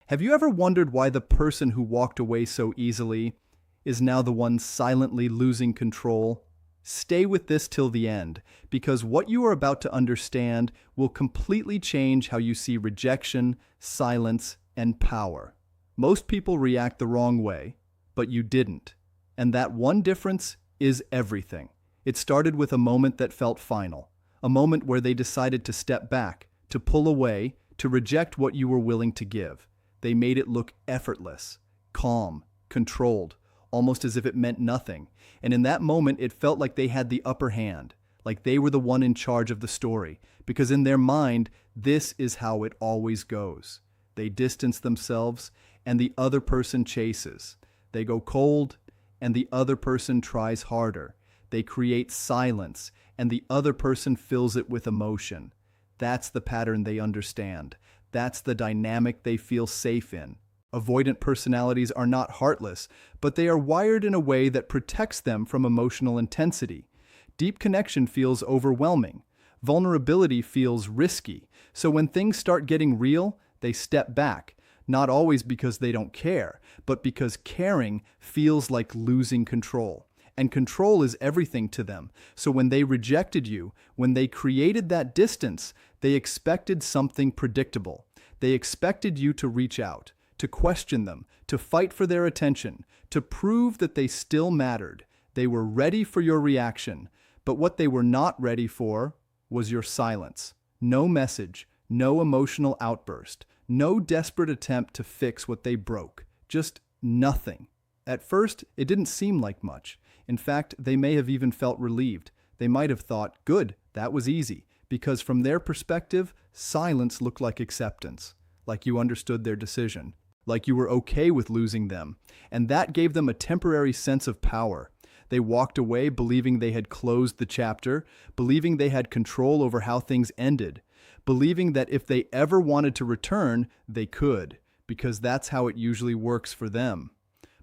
Have you ever wondered why the person who walked away so easily is now the one silently losing control? Stay with this till the end, because what you are about to understand will completely change how you see rejection, silence, and power. Most people react the wrong way, but you didn't. And that one difference is everything. It started with a moment that felt final, a moment where they decided to step back, to pull away, to reject what you were willing to give. They made it look effortless, calm, controlled, almost as if it meant nothing. And in that moment, it felt like they had the upper hand, like they were the one in charge of the story, because in their mind, this is how it always goes. They distance themselves, and the other person chases. They go cold, and the other person tries harder. They create silence, and the other person fills it with emotion. That's the pattern they understand. That's the dynamic they feel safe in. Avoidant personalities are not heartless, but they are wired in a way that protects them from emotional intensity. Deep connection feels overwhelming. Vulnerability feels risky. So when things start getting real, they step back. Not always because they don't care, but because caring feels like losing control. And control is everything to them. So when they rejected you, when they created that distance, they expected something predictable. They expected you to reach out, to question them, to fight for their attention, to prove that they still mattered. They were ready for your reaction, but what they were not ready for was your silence. No message, no emotional outburst, no desperate attempt to fix what they broke. Just nothing. At first, it didn't seem like much. In fact, they may have even felt relieved. They might have thought, good, that was easy, because from their perspective, silence looked like acceptance, like you understood their decision, like you were okay with losing them, and that gave them a temporary sense of power. They walked away believing they had closed the chapter, believing they had control over how things ended, believing that if they ever wanted to return, they could, because that's how it usually works for them.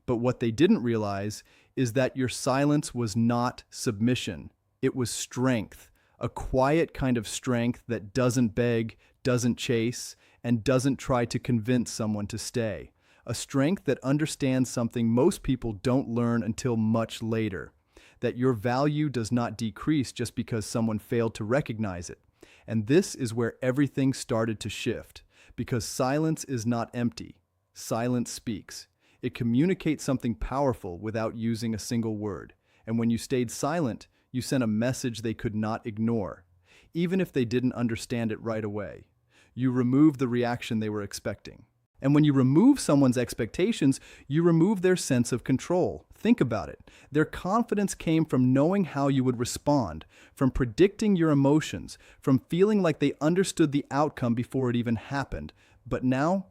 But what they didn't realize is that your silence was not submission. It was strength, a quiet kind of strength that doesn't beg, doesn't chase, and doesn't try to convince someone to stay. A strength that understands something most people don't learn until much later, that your value does not decrease just because someone failed to recognize it. And this is where everything started to shift, because silence is not empty. Silence speaks. It communicates something powerful without using a single word. And when you stayed silent, you sent a message they could not ignore, even if they didn't understand it right away. You removed the reaction they were expecting. And when you remove someone's expectations, you remove their sense of control. Think about it. Their confidence came from knowing how you would respond, from predicting your emotions, from feeling like they understood the outcome before it even happened. But now,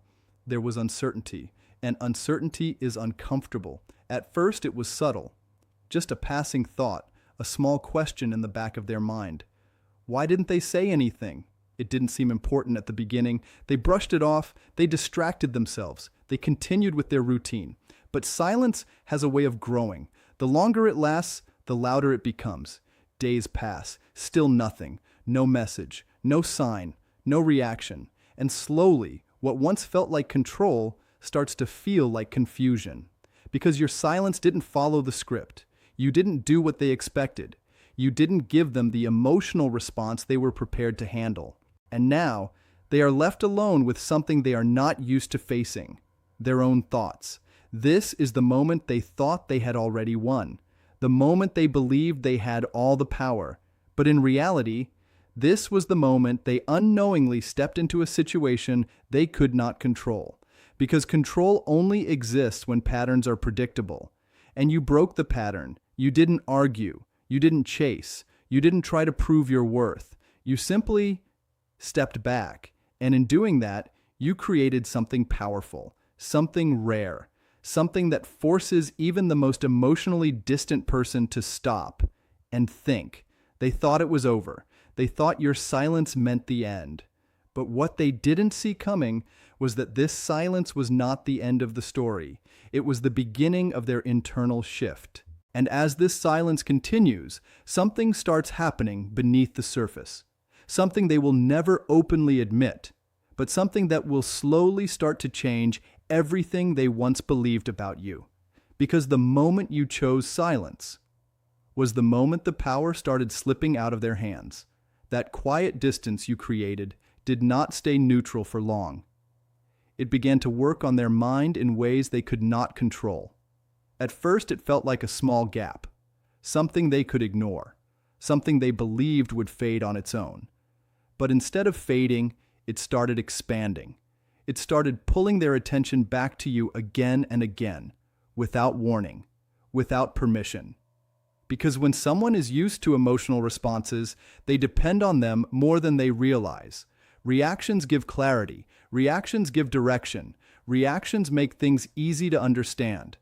there was uncertainty. And uncertainty is uncomfortable. At first, it was subtle. Just a passing thought, a small question in the back of their mind. Why didn't they say anything? It didn't seem important at the beginning. They brushed it off. They distracted themselves. They continued with their routine. But silence has a way of growing. The longer it lasts, the louder it becomes. Days pass. Still nothing. No message. No sign. No reaction. And slowly, what once felt like control starts to feel like confusion. Because your silence didn't follow the script. You didn't do what they expected. You didn't give them the emotional response they were prepared to handle. And now, they are left alone with something they are not used to facing, their own thoughts. This is the moment they thought they had already won, the moment they believed they had all the power. But in reality, this was the moment they unknowingly stepped into a situation they could not control. Because control only exists when patterns are predictable. And you broke the pattern. You didn't argue. You didn't chase. You didn't try to prove your worth. You simply stepped back. And in doing that, you created something powerful, something rare, something that forces even the most emotionally distant person to stop and think. They thought it was over. They thought your silence meant the end. But what they didn't see coming was that this silence was not the end of the story. It was the beginning of their internal shift. And as this silence continues, something starts happening beneath the surface. Something they will never openly admit, but something that will slowly start to change everything they once believed about you. Because the moment you chose silence was the moment the power started slipping out of their hands. That quiet distance you created did not stay neutral for long. It began to work on their mind in ways they could not control. At first, it felt like a small gap, something they could ignore, something they believed would fade on its own. But instead of fading, it started expanding. It started pulling their attention back to you again and again, without warning, without permission. Because when someone is used to emotional responses, they depend on them more than they realize. Reactions give clarity. Reactions give direction. Reactions make things easy to understand.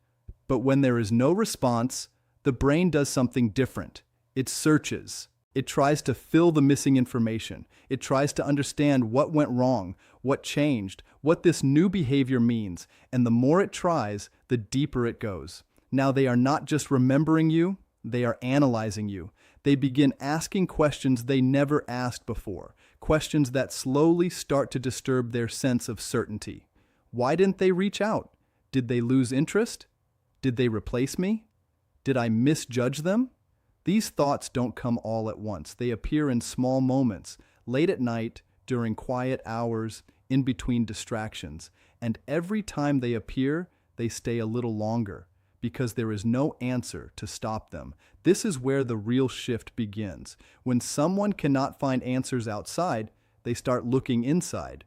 But when there is no response, the brain does something different. It searches. It tries to fill the missing information. It tries to understand what went wrong, what changed, what this new behavior means. And the more it tries, the deeper it goes. Now they are not just remembering you, they are analyzing you. They begin asking questions they never asked before, questions that slowly start to disturb their sense of certainty. Why didn't they reach out? Did they lose interest? Did they replace me? Did I misjudge them? These thoughts don't come all at once. They appear in small moments, late at night, during quiet hours, in between distractions. And every time they appear, they stay a little longer, because there is no answer to stop them. This is where the real shift begins. When someone cannot find answers outside, they start looking inside.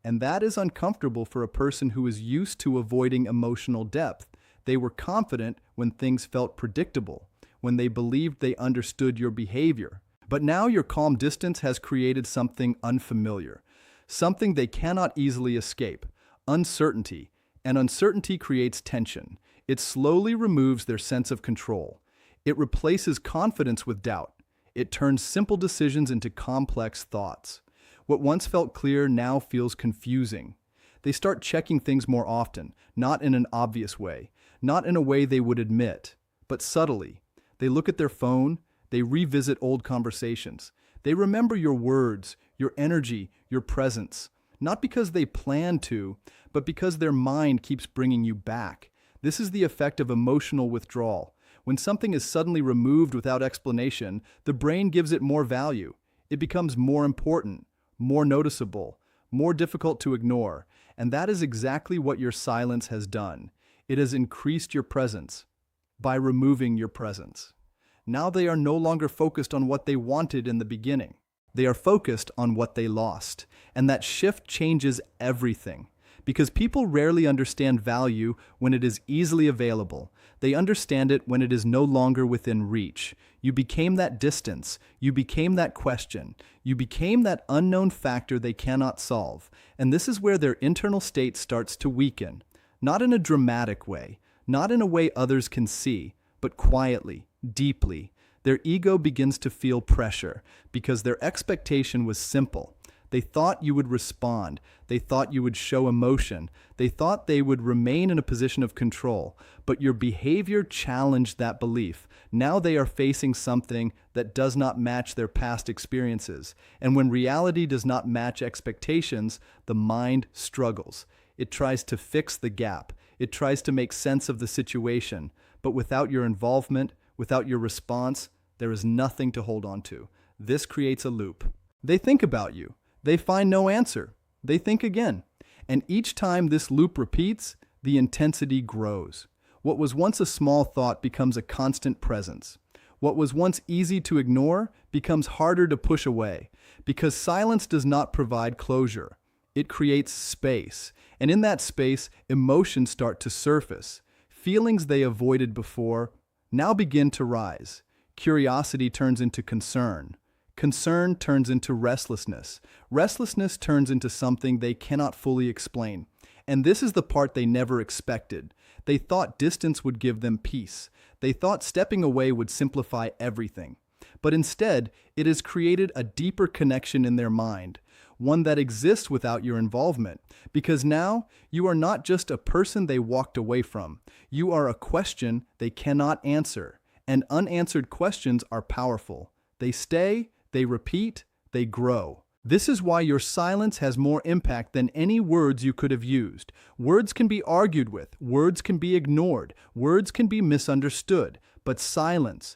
And that is uncomfortable for a person who is used to avoiding emotional depth. They were confident when things felt predictable, when they believed they understood your behavior. But now your calm distance has created something unfamiliar, something they cannot easily escape: uncertainty. And uncertainty creates tension. It slowly removes their sense of control. It replaces confidence with doubt. It turns simple decisions into complex thoughts. What once felt clear now feels confusing. They start checking things more often, not in an obvious way, not in a way they would admit, but subtly. They look at their phone, they revisit old conversations. They remember your words, your energy, your presence, not because they plan to, but because their mind keeps bringing you back. This is the effect of emotional withdrawal. When something is suddenly removed without explanation, the brain gives it more value. It becomes more important, more noticeable, more difficult to ignore. And that is exactly what your silence has done. It has increased your presence by removing your presence. Now they are no longer focused on what they wanted in the beginning. They are focused on what they lost. And that shift changes everything. Because people rarely understand value when it is easily available. They understand it when it is no longer within reach. You became that distance. You became that question. You became that unknown factor they cannot solve. And this is where their internal state starts to weaken. Not in a dramatic way, not in a way others can see, but quietly, deeply. Their ego begins to feel pressure because their expectation was simple. They thought you would respond. They thought you would show emotion. They thought they would remain in a position of control. But your behavior challenged that belief. Now they are facing something that does not match their past experiences. And when reality does not match expectations, the mind struggles. It tries to fix the gap. It tries to make sense of the situation. But without your involvement, without your response, there is nothing to hold on to. This creates a loop. They think about you. They find no answer. They think again. And each time this loop repeats, the intensity grows. What was once a small thought becomes a constant presence. What was once easy to ignore becomes harder to push away, because silence does not provide closure. It creates space. And in that space, emotions start to surface. Feelings they avoided before now begin to rise. Curiosity turns into concern. Concern turns into restlessness. Restlessness turns into something they cannot fully explain. And this is the part they never expected. They thought distance would give them peace. They thought stepping away would simplify everything. But instead, it has created a deeper connection in their mind, one that exists without your involvement. Because now, you are not just a person they walked away from. You are a question they cannot answer. And unanswered questions are powerful. They stay, they repeat, they grow. This is why your silence has more impact than any words you could have used. Words can be argued with, words can be ignored, words can be misunderstood, but silence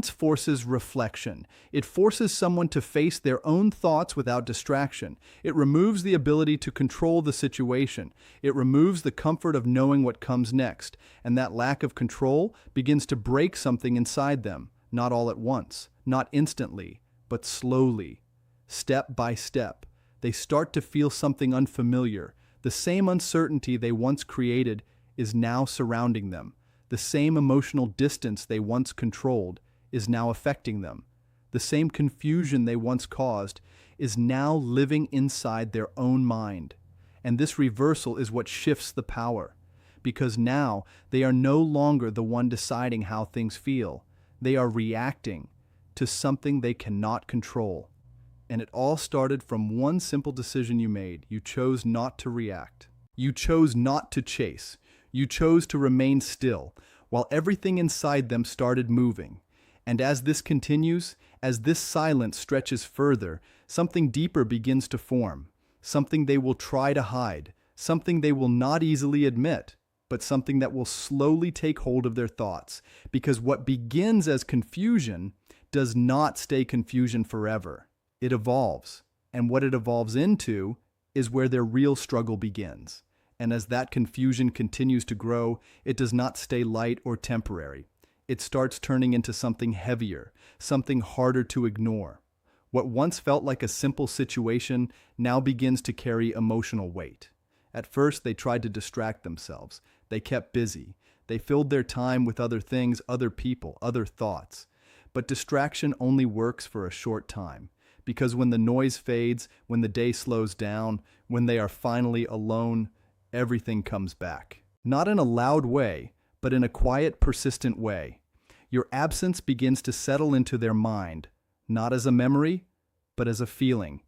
forces reflection. It forces someone to face their own thoughts without distraction. It removes the ability to control the situation. It removes the comfort of knowing what comes next, and that lack of control begins to break something inside them, not all at once, not instantly, but slowly. Step by step, they start to feel something unfamiliar. The same uncertainty they once created is now surrounding them. The same emotional distance they once controlled is now affecting them. The same confusion they once caused is now living inside their own mind. And this reversal is what shifts the power, because now they are no longer the one deciding how things feel. They are reacting to something they cannot control. And it all started from one simple decision you made. You chose not to react. You chose not to chase. You chose to remain still, while everything inside them started moving. And as this continues, as this silence stretches further, something deeper begins to form. Something they will try to hide. Something they will not easily admit, but something that will slowly take hold of their thoughts. Because what begins as confusion does not stay confusion forever. It evolves, and what it evolves into is where their real struggle begins. And as that confusion continues to grow, it does not stay light or temporary. It starts turning into something heavier, something harder to ignore. What once felt like a simple situation now begins to carry emotional weight. At first, they tried to distract themselves. They kept busy. They filled their time with other things, other people, other thoughts. But distraction only works for a short time. Because when the noise fades, when the day slows down, when they are finally alone, everything comes back. Not in a loud way, but in a quiet, persistent way. Your absence begins to settle into their mind, not as a memory, but as a feeling.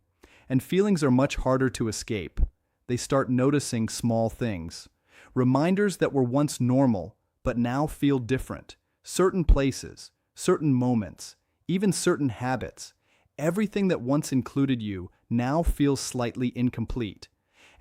And feelings are much harder to escape. They start noticing small things. Reminders that were once normal, but now feel different. Certain places, certain moments, even certain habits. Everything that once included you now feels slightly incomplete.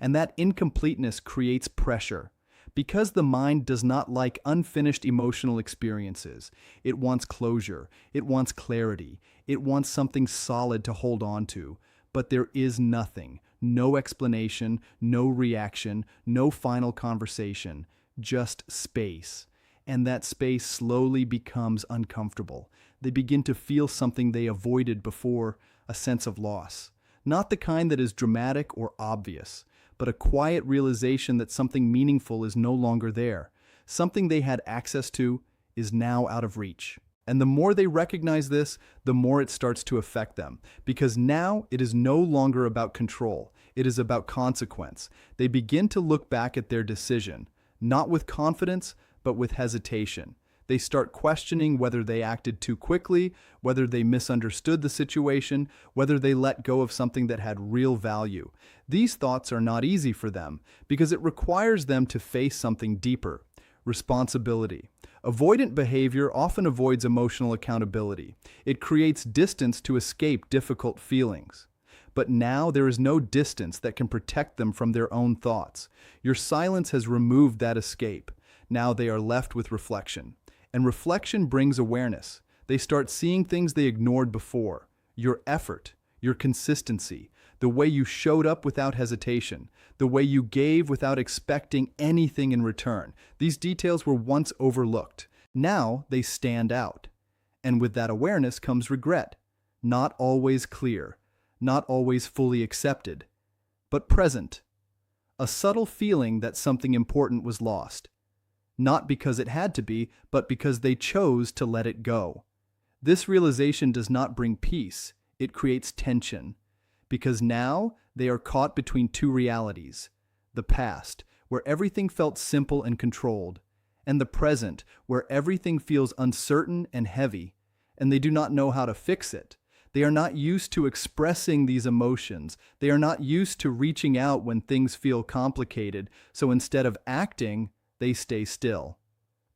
And that incompleteness creates pressure. Because the mind does not like unfinished emotional experiences. It wants closure. It wants clarity. It wants something solid to hold on to. But there is nothing. No explanation, no reaction, no final conversation. Just space. And that space slowly becomes uncomfortable. They begin to feel something they avoided before, a sense of loss. Not the kind that is dramatic or obvious, but a quiet realization that something meaningful is no longer there. Something they had access to is now out of reach. And the more they recognize this, the more it starts to affect them. Because now it is no longer about control. It is about consequence. They begin to look back at their decision, not with confidence, but with hesitation. They start questioning whether they acted too quickly, whether they misunderstood the situation, whether they let go of something that had real value. These thoughts are not easy for them because it requires them to face something deeper: responsibility. Avoidant behavior often avoids emotional accountability. It creates distance to escape difficult feelings. But now there is no distance that can protect them from their own thoughts. Your silence has removed that escape. Now they are left with reflection. And reflection brings awareness. They start seeing things they ignored before. Your effort, your consistency, the way you showed up without hesitation, the way you gave without expecting anything in return. These details were once overlooked. Now they stand out. And with that awareness comes regret. Not always clear, not always fully accepted, but present. A subtle feeling that something important was lost. Not because it had to be, but because they chose to let it go. This realization does not bring peace, it creates tension. Because now they are caught between two realities: the past, where everything felt simple and controlled, and the present, where everything feels uncertain and heavy, and they do not know how to fix it. They are not used to expressing these emotions. They are not used to reaching out when things feel complicated, so instead of acting, they stay still.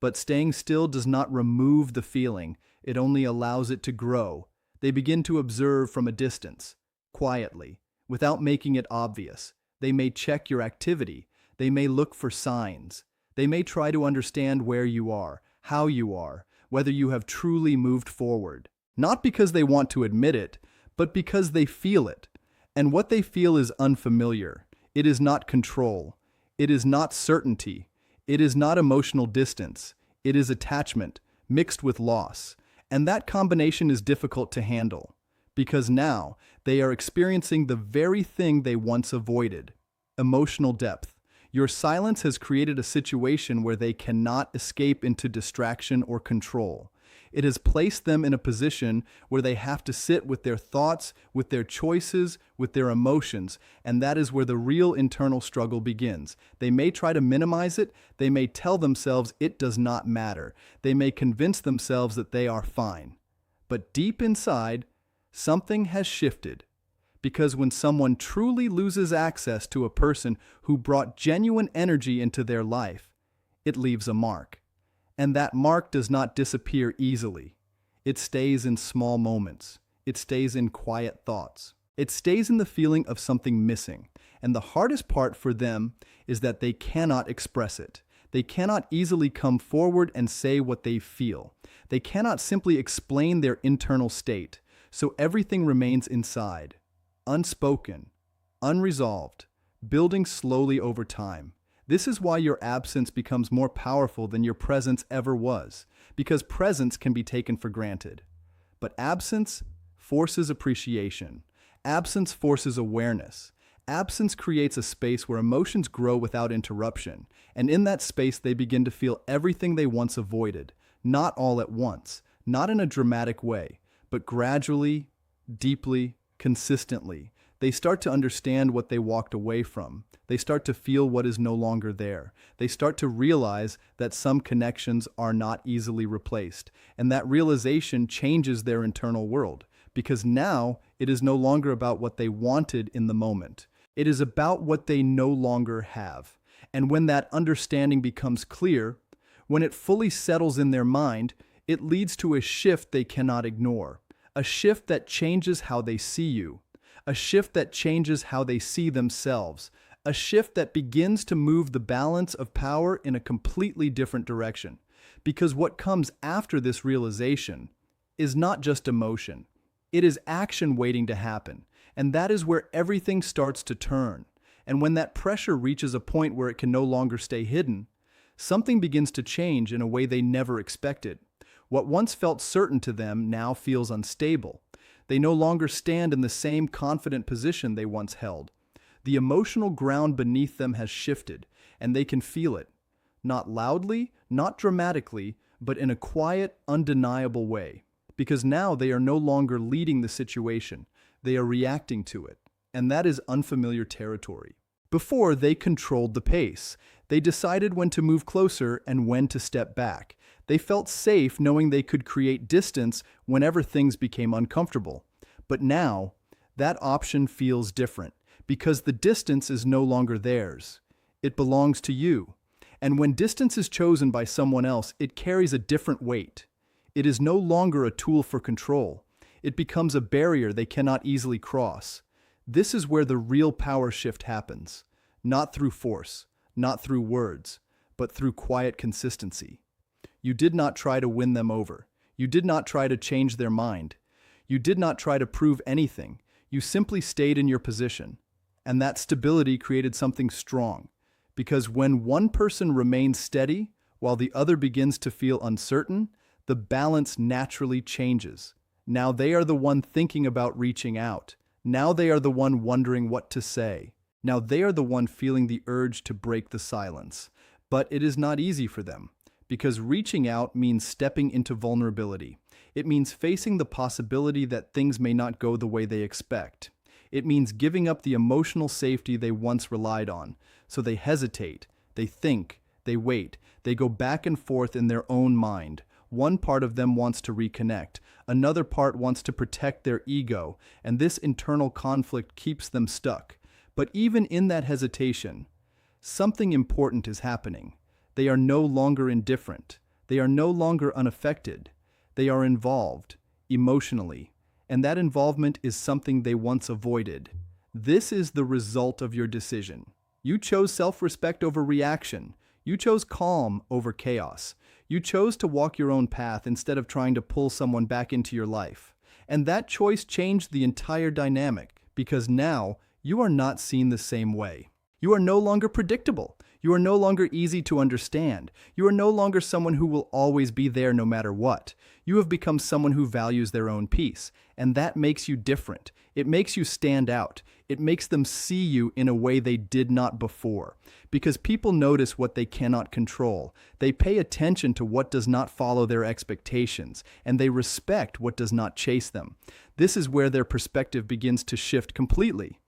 But staying still does not remove the feeling, it only allows it to grow. They begin to observe from a distance, quietly, without making it obvious. They may check your activity. They may look for signs. They may try to understand where you are, how you are, whether you have truly moved forward. Not because they want to admit it, but because they feel it. And what they feel is unfamiliar. It is not control. It is not certainty. It is not emotional distance. It is attachment, mixed with loss. And that combination is difficult to handle, because now they are experiencing the very thing they once avoided: emotional depth. Your silence has created a situation where they cannot escape into distraction or control. It has placed them in a position where they have to sit with their thoughts, with their choices, with their emotions, and that is where the real internal struggle begins. They may try to minimize it, they may tell themselves it does not matter, they may convince themselves that they are fine. But deep inside, something has shifted. Because when someone truly loses access to a person who brought genuine energy into their life, it leaves a mark. And that mark does not disappear easily. It stays in small moments. It stays in quiet thoughts. It stays in the feeling of something missing. And the hardest part for them is that they cannot express it. They cannot easily come forward and say what they feel. They cannot simply explain their internal state. So everything remains inside, unspoken, unresolved, building slowly over time. This is why your absence becomes more powerful than your presence ever was, because presence can be taken for granted. But absence forces appreciation. Absence forces awareness. Absence creates a space where emotions grow without interruption, and in that space they begin to feel everything they once avoided, not all at once, not in a dramatic way, but gradually, deeply, consistently. They start to understand what they walked away from. They start to feel what is no longer there. They start to realize that some connections are not easily replaced. And that realization changes their internal world, because now it is no longer about what they wanted in the moment. It is about what they no longer have. And when that understanding becomes clear, when it fully settles in their mind, it leads to a shift they cannot ignore. A shift that changes how they see you. A shift that changes how they see themselves. A shift that begins to move the balance of power in a completely different direction. Because what comes after this realization is not just emotion. It is action waiting to happen. And that is where everything starts to turn. And when that pressure reaches a point where it can no longer stay hidden, something begins to change in a way they never expected. What once felt certain to them now feels unstable. They no longer stand in the same confident position they once held. The emotional ground beneath them has shifted, and they can feel it. Not loudly, not dramatically, but in a quiet, undeniable way. Because now they are no longer leading the situation, they are reacting to it. And that is unfamiliar territory. Before, they controlled the pace. They decided when to move closer and when to step back. They felt safe knowing they could create distance whenever things became uncomfortable. But now, that option feels different, because the distance is no longer theirs. It belongs to you. And when distance is chosen by someone else, it carries a different weight. It is no longer a tool for control. It becomes a barrier they cannot easily cross. This is where the real power shift happens. Not through force, not through words, but through quiet consistency. You did not try to win them over. You did not try to change their mind. You did not try to prove anything. You simply stayed in your position. And that stability created something strong. Because when one person remains steady, while the other begins to feel uncertain, the balance naturally changes. Now they are the one thinking about reaching out. Now they are the one wondering what to say. Now they are the one feeling the urge to break the silence. But it is not easy for them. Because reaching out means stepping into vulnerability. It means facing the possibility that things may not go the way they expect. It means giving up the emotional safety they once relied on. So they hesitate, they think, they wait, they go back and forth in their own mind. One part of them wants to reconnect. Another part wants to protect their ego, and this internal conflict keeps them stuck. But even in that hesitation, something important is happening. They are no longer indifferent. They are no longer unaffected. They are involved, emotionally. and that involvement is something they once avoided. This is the result of your decision. You chose self-respect over reaction. You chose calm over chaos. You chose to walk your own path instead of trying to pull someone back into your life. And that choice changed the entire dynamic, because now you are not seen the same way. You are no longer predictable. You are no longer easy to understand. You are no longer someone who will always be there no matter what. You have become someone who values their own peace, and that makes you different. It makes you stand out. It makes them see you in a way they did not before. Because people notice what they cannot control. They pay attention to what does not follow their expectations, and they respect what does not chase them. This is where their perspective begins to shift completely.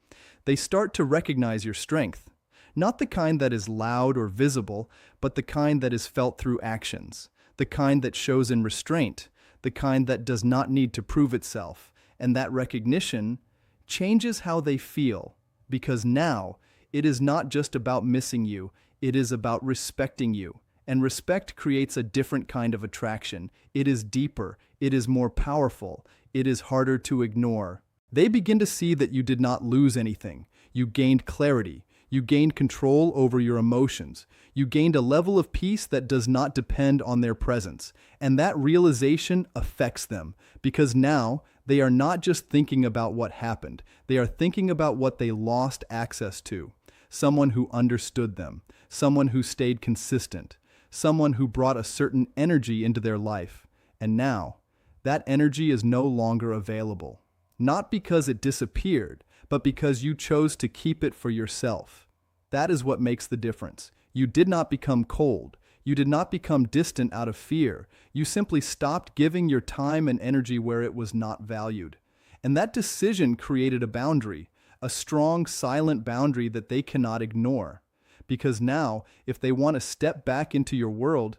They start to recognize your strength. Not the kind that is loud or visible, but the kind that is felt through actions. The kind that shows in restraint. The kind that does not need to prove itself. And that recognition changes how they feel, because now it is not just about missing you, it is about respecting you. And respect creates a different kind of attraction. It is deeper, it is more powerful, it is harder to ignore. They begin to see that you did not lose anything. You gained clarity. You gained control over your emotions. You gained a level of peace that does not depend on their presence. And that realization affects them, because now they are not just thinking about what happened. They are thinking about what they lost access to. Someone who understood them. Someone who stayed consistent. Someone who brought a certain energy into their life. And now, that energy is no longer available. Not because it disappeared, but because you chose to keep it for yourself. That is what makes the difference. You did not become cold. You did not become distant out of fear. You simply stopped giving your time and energy where it was not valued. And that decision created a boundary, a strong, silent boundary that they cannot ignore. Because now, if they want to step back into your world,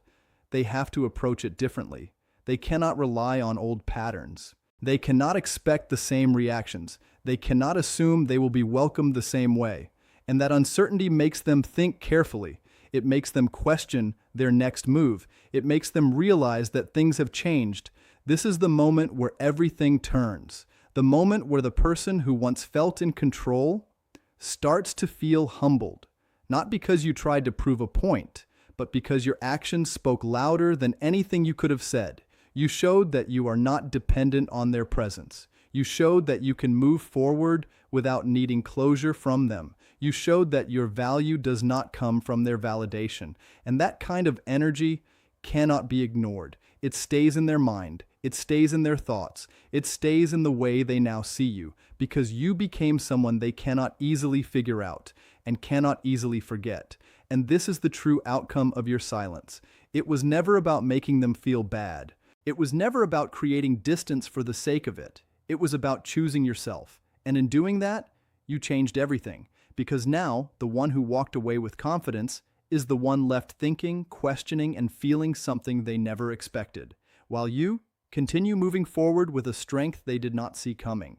they have to approach it differently. They cannot rely on old patterns. They cannot expect the same reactions. They cannot assume they will be welcomed the same way. And that uncertainty makes them think carefully. It makes them question their next move. It makes them realize that things have changed. This is the moment where everything turns. The moment where the person who once felt in control starts to feel humbled. Not because you tried to prove a point, but because your actions spoke louder than anything you could have said. You showed that you are not dependent on their presence. You showed that you can move forward without needing closure from them. You showed that your value does not come from their validation. And that kind of energy cannot be ignored. It stays in their mind. It stays in their thoughts. It stays in the way they now see you, because you became someone they cannot easily figure out and cannot easily forget. And this is the true outcome of your silence. It was never about making them feel bad. It was never about creating distance for the sake of it. It was about choosing yourself. And in doing that, you changed everything. Because now, the one who walked away with confidence is the one left thinking, questioning, and feeling something they never expected, while you continue moving forward with a strength they did not see coming.